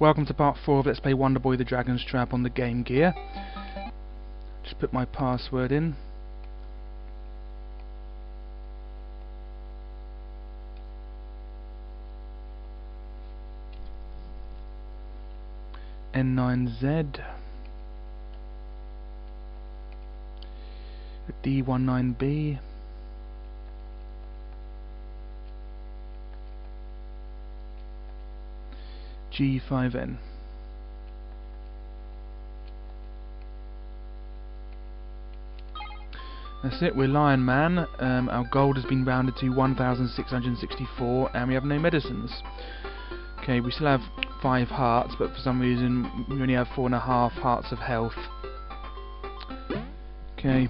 Welcome to part 4 of Let's Play Wonder Boy the Dragon's Trap on the Game Gear. Just put my password in. N9Z D19B G5N. That's it, we're Lion Man. Our gold has been rounded to 1,664 and we have no medicines. Okay, we still have 5 hearts, but for some reason we only have 4.5 hearts of health. Okay,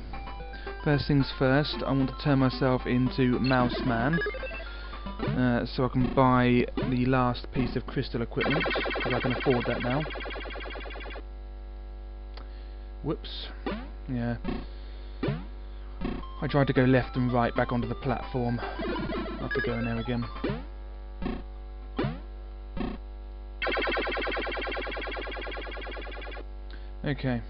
first things first, I want to turn myself into Mouse Man. So I can buy the last piece of crystal equipment, because I can afford that now. Whoops. Yeah. I tried to go left and right back onto the platform. I'll have to go in there again. Okay.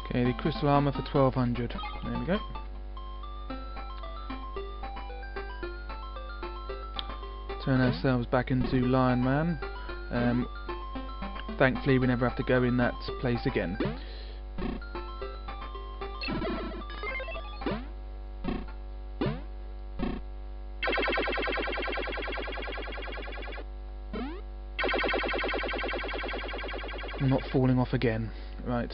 Okay, the crystal armor for 1,200. There we go. Turn ourselves back into Lion Man. Thankfully, we never have to go in that place again. I'm not falling off again. Right.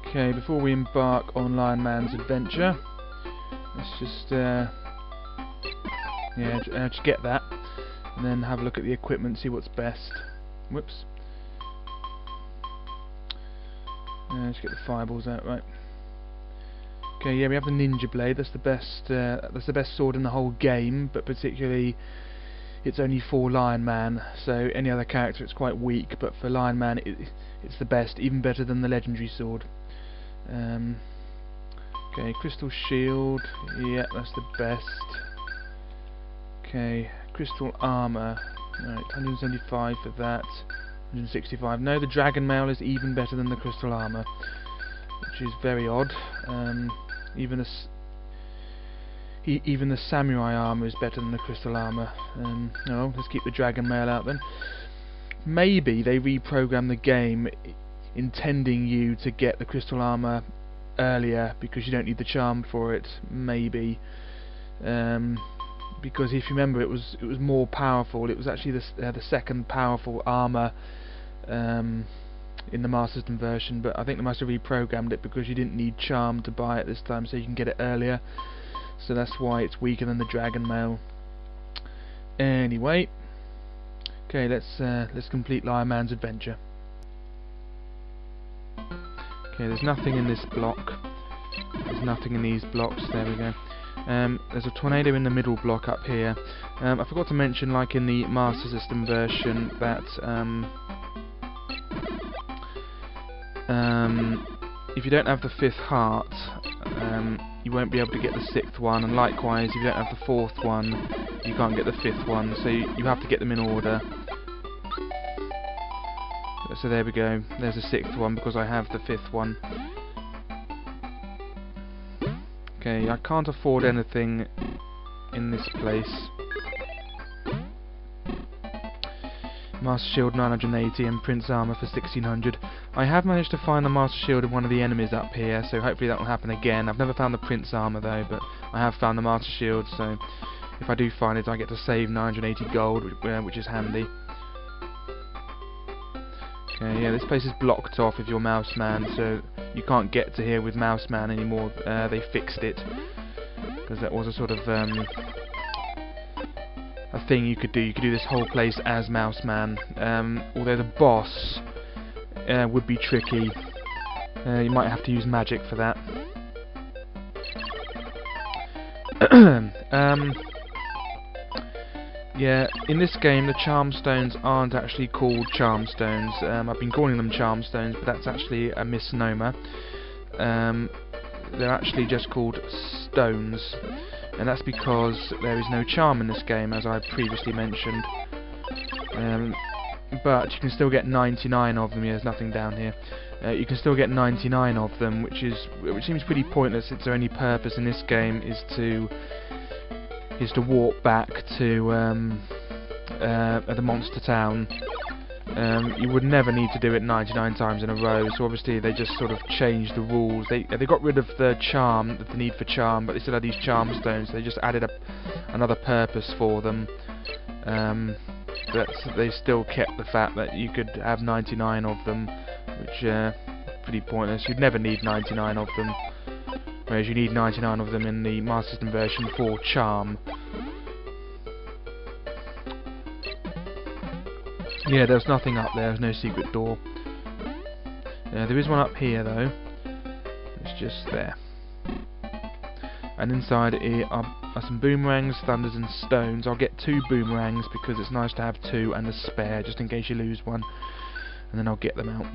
Okay, before we embark on Lion Man's adventure, let's just just get that, and then have a look at the equipment, see what's best. Whoops. Let's get the fireballs out, right. Okay, yeah, we have the Ninja Blade. That's the best sword in the whole game, but particularly it's only for Lion Man, so any other character it's quite weak, but for Lion Man it's the best, even better than the legendary sword. Okay, crystal shield, yeah, that's the best. Okay, crystal armor, right, 175 for that, 165. No, the dragon mail is even better than the crystal armor, which is very odd. Even the samurai armor is better than the crystal armor. No, let's keep the dragon mail out then. Maybe they reprogrammed the game intending you to get the crystal armor earlier because you don't need the charm for it. Maybe because if you remember, it was more powerful. It was actually the second powerful armor in the Master System version, but I think they must have reprogrammed it because you didn't need charm to buy it this time, so you can get it earlier. So that's why it's weaker than the dragon mail. Anyway, okay, let's complete Lion Man's adventure. Okay, there's nothing in this block. There's nothing in these blocks. There we go. There's a tornado in the middle block up here. I forgot to mention, like in the Master System version, that if you don't have the 5th heart, you won't be able to get the 6th one, and likewise, if you don't have the 4th one, you can't get the 5th one. So you have to get them in order. So there we go, there's a 6th one because I have the 5th one. Okay, I can't afford anything in this place. Master Shield 980 and Prince Armor for 1,600. I have managed to find the Master Shield of one of the enemies up here, so hopefully that will happen again. I've never found the Prince Armor though, but I have found the Master Shield, so if I do find it I get to save 980 gold, which is handy. Okay, yeah, this place is blocked off if you're Mouse Man, so you can't get to here with Mouse Man anymore. They fixed it because that was a sort of a thing you could do. You could do this whole place as Mouseman. Although the boss would be tricky. You might have to use magic for that. Yeah, in this game the charm stones aren't actually called charm stones. I've been calling them charm stones, but that's actually a misnomer. They're actually just called stones, and that's because there is no charm in this game, as I previously mentioned. But you can still get 99 of them. Yeah, there's nothing down here. You can still get 99 of them, which seems pretty pointless. Its only purpose in this game is to walk back to the monster town. You would never need to do it 99 times in a row, so obviously they just sort of changed the rules. They got rid of the charm, the need for charm, but they still had these charm stones. So they just added another purpose for them. But they still kept the fact that you could have 99 of them, which pretty pointless. You'd never need 99 of them, whereas you need 99 of them in the Master System version for charm. Yeah, there's nothing up there. There's no secret door. There is one up here though. It's just there. And inside here are some boomerangs, thunders and stones. I'll get 2 boomerangs because it's nice to have 2 and a spare just in case you lose one. And then I'll get them out.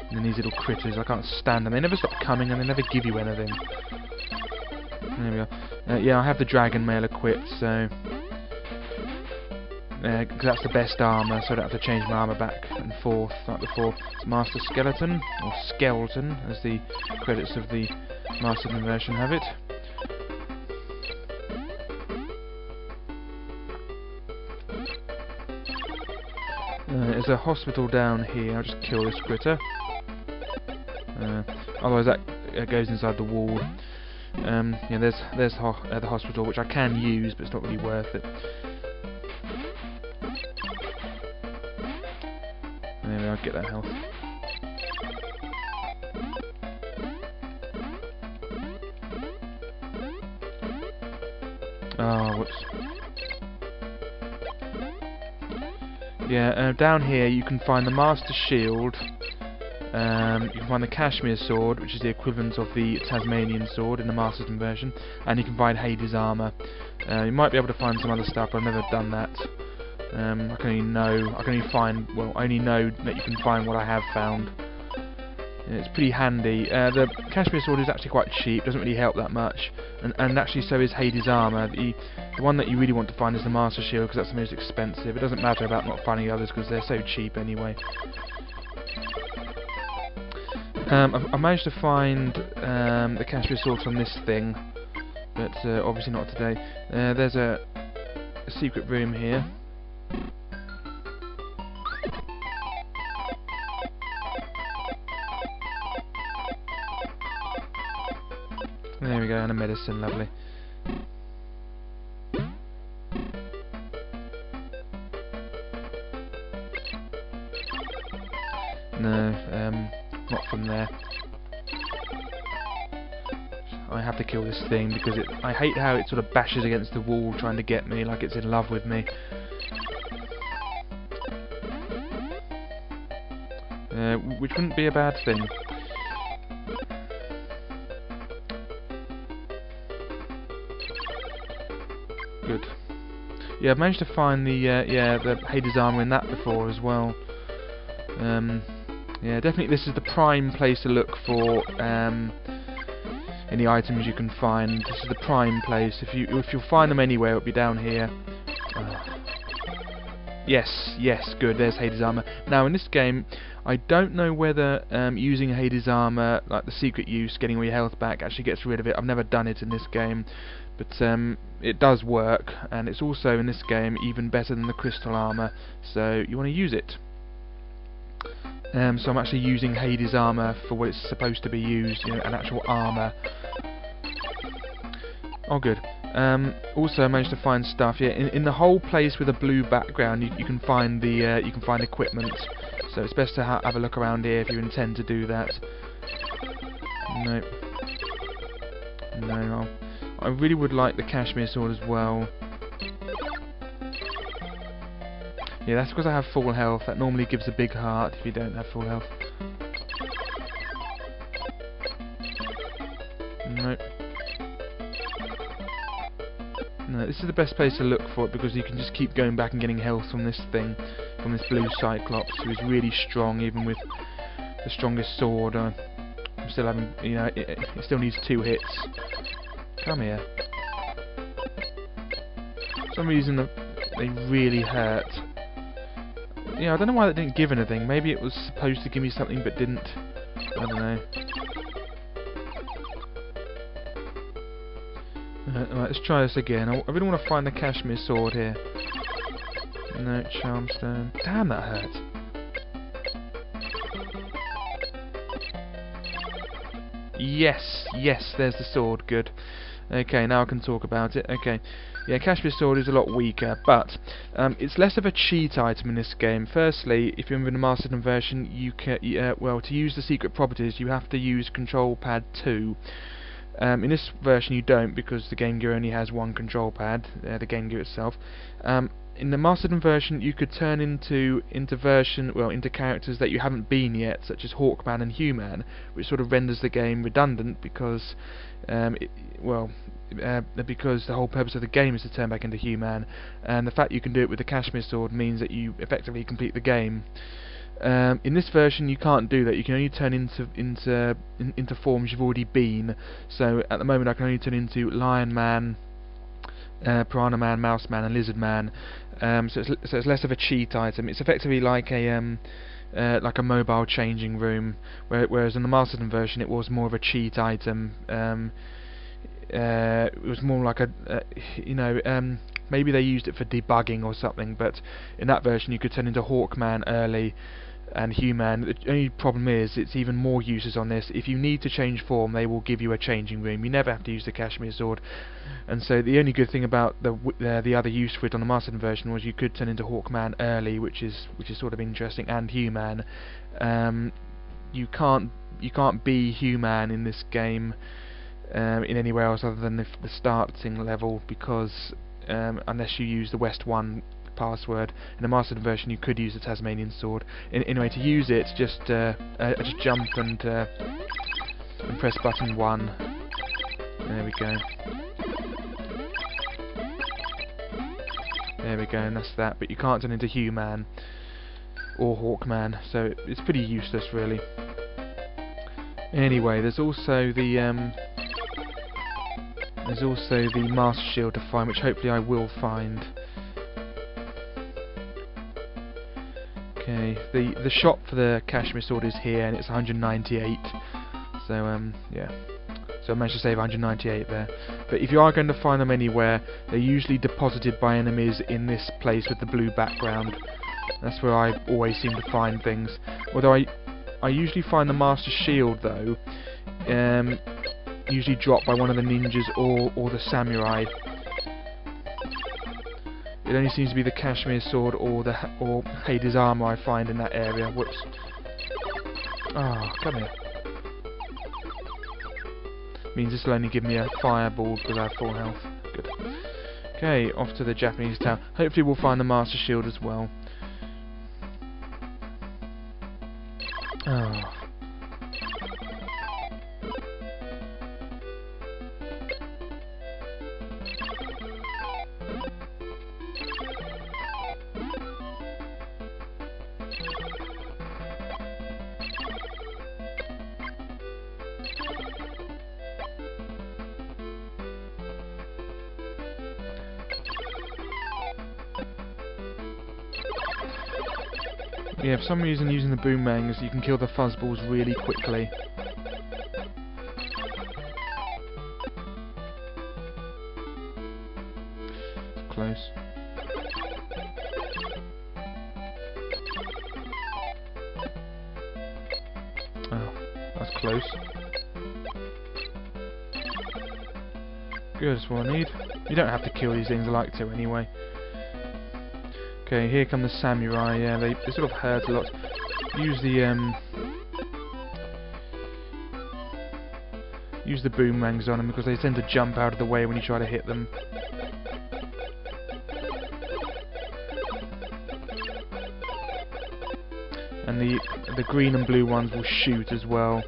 And then these little critters, I can't stand them. They never stop coming and they never give you anything. There we go. Yeah, I have the dragon mail equipped, so... because that's the best armour, so I don't have to change my armour back and forth like before. It's Master Skeleton, or Skeleton, as the credits of the Master System version have it. There's a hospital down here. I'll just kill this critter. Otherwise that goes inside the wall. Yeah, there's the hospital, which I can use, but it's not really worth it. Anyway, I'll get that health. Oh, whoops. Yeah, down here you can find the Master Shield. You can find the Kashmir Sword, which is the equivalent of the Tasmanian Sword in the Master System version, and you can find Hades Armour. You might be able to find some other stuff, but I've never done that. I only know that you can find what I have found. It's pretty handy. The Kashmir Sword is actually quite cheap, doesn't really help that much, and actually so is Hades Armour. The one that you really want to find is the Master Shield, because that's the most expensive. It doesn't matter about not finding the others, because they're so cheap anyway. I managed to find the Kashmir Sword from this thing, but obviously not today. There's a secret room here. There we go, and a medicine, lovely. No, not from there. I have to kill this thing because I hate how it sort of bashes against the wall trying to get me, like it's in love with me. Which wouldn't be a bad thing. Good. Yeah, I've managed to find the Hades Armour in that before as well. Yeah, definitely this is the prime place to look for any items you can find. This is the prime place. If you'll find them anywhere, it'll be down here. Yes, good. There's Hades Armour. Now in this game, I don't know whether using Hades Armour, like the secret use, getting all your health back, actually gets rid of it. I've never done it in this game, but it does work, and it's also in this game even better than the Crystal Armour. So you want to use it. So I'm actually using Hades Armour for what it's supposed to be used, you know, an actual armour. Oh, good. Also, I managed to find stuff. Yeah, in the whole place with a blue background, you can find equipment. So it's best to have a look around here if you intend to do that. No. I really would like the Kashmir Sword as well. Yeah, that's because I have full health. That normally gives a big heart if you don't have full health. Nope. No, this is the best place to look for it because you can just keep going back and getting health from this thing, from this blue Cyclops, who is really strong even with the strongest sword. I'm still having, you know, it still needs 2 hits. Come here. For some reason they really hurt. Yeah, I don't know why that didn't give anything. Maybe it was supposed to give me something but didn't. I don't know. Right, let's try this again. I really want to find the Kashmir Sword here. No, Charmstone. Damn, that hurt. Yes, yes, there's the sword. Good. Okay, now I can talk about it. Okay, yeah, Kashmir Sword is a lot weaker, but it's less of a cheat item in this game. Firstly, if you're in the Master System version, you can, well, to use the secret properties, you have to use Control Pad 2. In this version you don't, because the Game Gear only has 1 control pad, the Game Gear itself. In the Master System version you could turn into characters that you haven't been yet, such as Hawkman and Human, which sort of renders the game redundant because because the whole purpose of the game is to turn back into Human, and the fact you can do it with the Kashmir Sword means that you effectively complete the game. In this version you can't do that. You can only turn into forms you've already been. So at the moment I can only turn into Lion Man, Piranha Man, Mouse Man and Lizard Man. So it's less of a cheat item. It's effectively like a mobile changing room, whereas in the Master System version it was more of a cheat item. It was more like maybe they used it for debugging or something, but in that version you could turn into Hawkman early and Human. The only problem is it's even more uses on this. If you need to change form, they will give you a changing room. You never have to use the Kashmir Sword, and so the only good thing about the other use for it on the Master System version was you could turn into Hawkman early, which is sort of interesting, and Human. You can't be Human in this game in anywhere else other than the starting level, because unless you use the West 1 password. In the Master System version you could use the Tasmanian Sword. Anyway, to use it, just jump and press button 1. There we go. There we go, and that's that. But you can't turn into Human or Hawkman, so it's pretty useless, really. Anyway, there's also the Master Shield to find, which hopefully I will find. Okay, the shop for the Kashmir Sword is here, and it's 198. So yeah, so I managed to save 198 there. But if you are going to find them anywhere, they're usually deposited by enemies in this place with the blue background. That's where I always seem to find things. Although I usually find the Master Shield though, usually dropped by one of the ninjas or the samurai. It only seems to be the Kashmir Sword or Hades armor I find in that area. Whoops. Ah, come here. Means this will only give me a fireball because I have full health. Good. Okay, off to the Japanese town. Hopefully we'll find the Master Shield as well. Ah. Yeah, for some reason using the boomerangs you can kill the fuzzballs really quickly. It's close. Oh, that's close. Good, that's what I need. You don't have to kill these things, I like to anyway. Okay, here come the samurai. Yeah, they sort of hurt a lot. Use the Use the boomerangs on them because they tend to jump out of the way when you try to hit them. And the green and blue ones will shoot as well.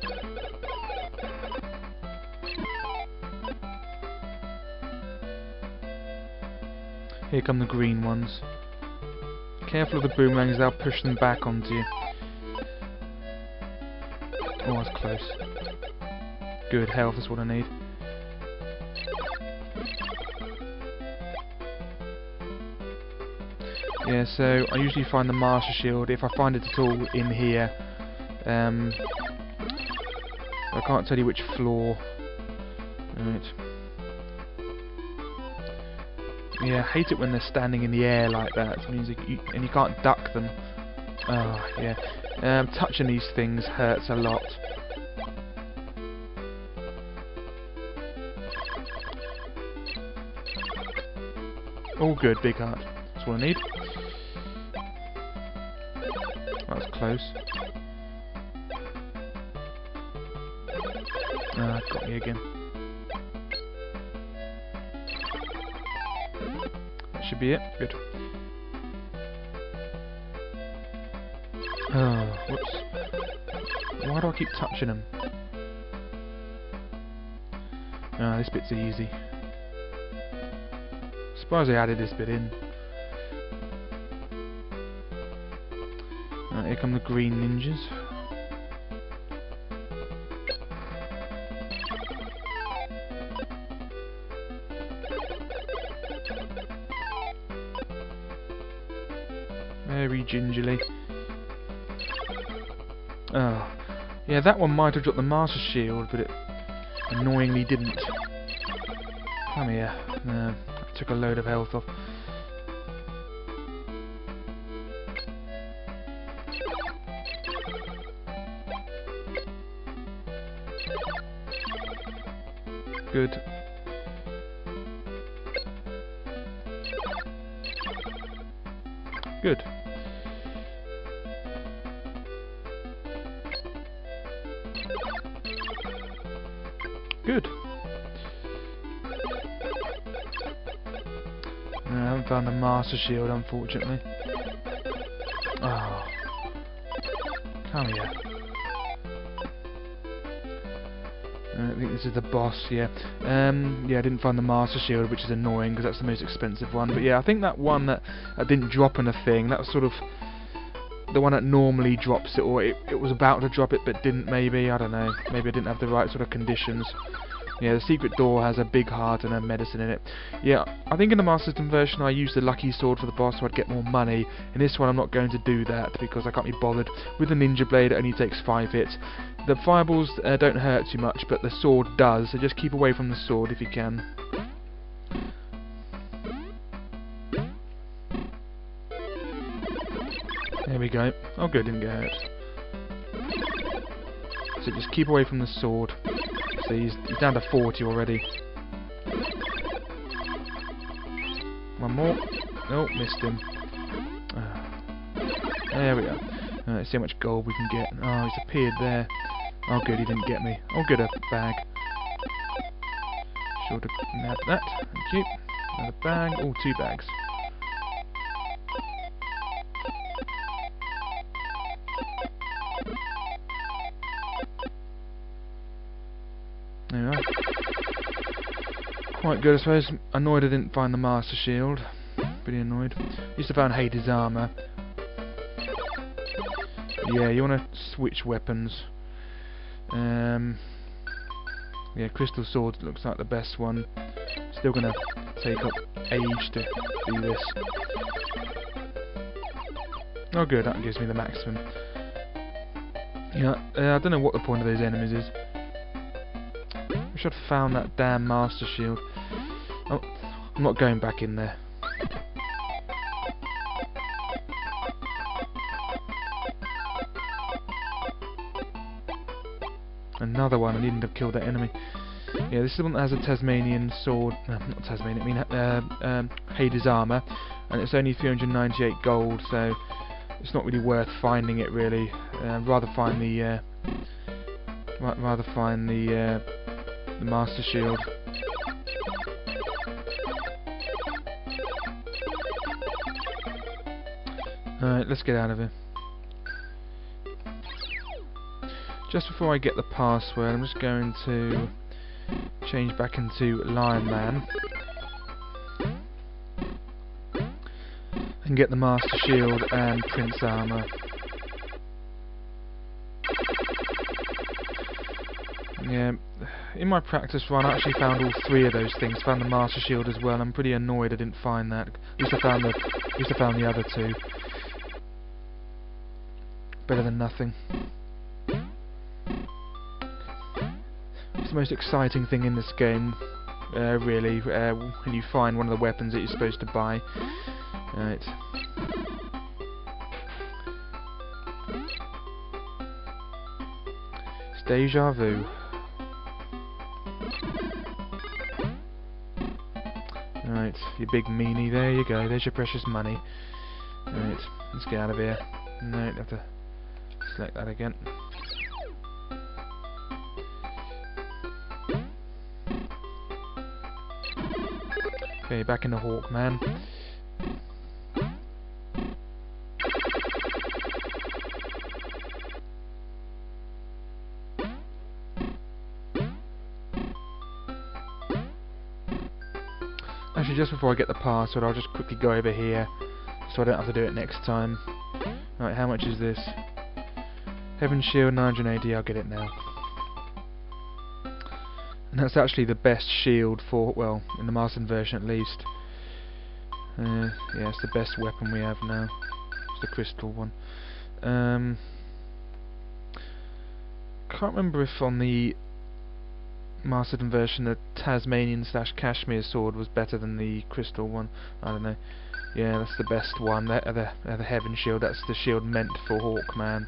Here come the green ones. Careful of the boomerangs, they'll push them back onto you. Oh, that's close. Good health, that's what I need. Yeah, so I usually find the Master Shield, if I find it at all, in here. I can't tell you which floor. Right. Yeah, I hate it when they're standing in the air like that. It means and you can't duck them. Oh, yeah. Touching these things hurts a lot. All good, big heart. That's what I need. That was close. Ah, got me again. That should be it. Good. Oh, whoops. Why do I keep touching them? Ah, this bit's easy. Surprised they added this bit in. Here come the green ninjas. Very gingerly. Oh, yeah, that one might have dropped the Master Shield, but it annoyingly didn't. Come here. Took a load of health off. Good. Good. Good. I haven't found the Master Shield, unfortunately. Oh. Come here. I think this is the boss, yeah. Yeah, I didn't find the Master Shield, which is annoying, because that's the most expensive one. But yeah, I think that one that didn't drop anything, that was sort of the one that normally drops it, or it was about to drop it, but didn't, maybe. I don't know. Maybe I didn't have the right sort of conditions. Yeah, the secret door has a big heart and a medicine in it. Yeah, I think in the Master System version I used the lucky sword for the boss so I'd get more money. In this one I'm not going to do that because I can't be bothered. With the ninja blade it only takes 5 hits. The fireballs don't hurt too much, but the sword does, so just keep away from the sword if you can. There we go. Oh good, didn't get hurt. So just keep away from the sword. So he's down to 40 already. One more. Oh, missed him. There we go. Let's see how much gold we can get. Oh, he's appeared there. Oh good, he didn't get me. Oh good, a bag. Sure to nab that. Thank you. Another bag. Oh, 2 bags. There we are. Quite good, I suppose. Annoyed I didn't find the Master Shield. Pretty annoyed. Used to find Hades' armor. Yeah, you want to switch weapons. Yeah, Crystal Sword looks like the best one. Still gonna take up age to do this. Oh good, that gives me the maximum. Yeah, I don't know what the point of those enemies is. I should have found that damn Master Shield. Oh, I'm not going back in there. Another one, I needn't have killed that enemy. Yeah, this is the one that has a Tasmanian sword. Not Tasmanian, I mean Hades armor, and it's only 398 gold, so it's not really worth finding it really. Rather find the the Master Shield. Alright, let's get out of here. Just before I get the password, I'm just going to change back into Lion Man and get the Master Shield and Prince Armor. Yeah, in my practice run I actually found all three of those things. Found the Master Shield as well. I'm pretty annoyed I didn't find that. At least I found the other two. Better than nothing. It's the most exciting thing in this game, really, when you find one of the weapons that you're supposed to buy. Right. It's deja vu. Right, you big meanie, there you go, there's your precious money. Right, let's get out of here. No, I have to select that again. Okay, back in the Hawkman. Actually, just before I get the password, I'll just quickly go over here, so I don't have to do it next time. Right, how much is this? Heaven Shield 980, I'll get it now. And that's actually the best shield for, well, in the Marston version at least. Yeah, it's the best weapon we have now. It's the crystal one. Can't remember if on the Marston version the Tasmanian / Kashmir sword was better than the crystal one. I don't know. Yeah, that's the best one. The Heaven Shield, that's the shield meant for Hawkman.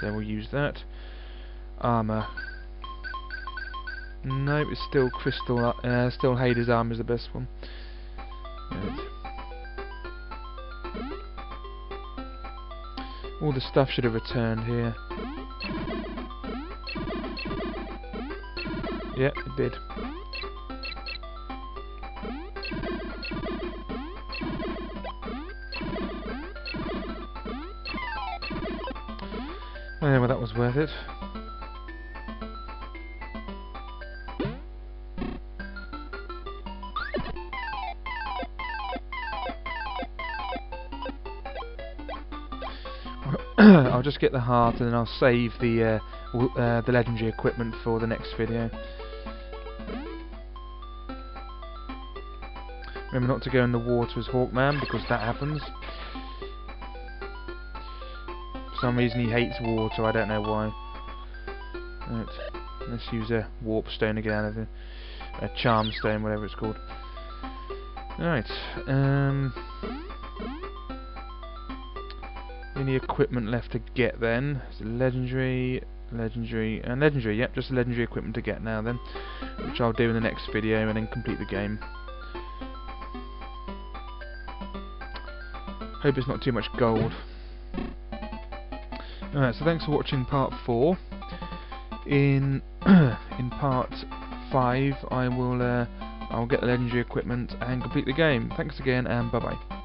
So we'll use that. Armour. Nope, it's still crystal. Still Hades' armour is the best one. Right. All the stuff should have returned here. Yeah, it did. Yeah, well, that was worth it. I'll just get the heart and then I'll save the legendary equipment for the next video. Remember not to go in the water as Hawkman, because that happens. For some reason he hates water, I don't know why. Right. Let's use a warp stone to get out of it. A charm stone, whatever it's called. Right. Any equipment left to get then? It's legendary, and legendary. Yep, just legendary equipment to get now then, which I'll do in the next video and then complete the game. Hope it's not too much gold. Alright, so thanks for watching part 4. In part 5 I'll get the legendary equipment and complete the game. Thanks again and bye bye.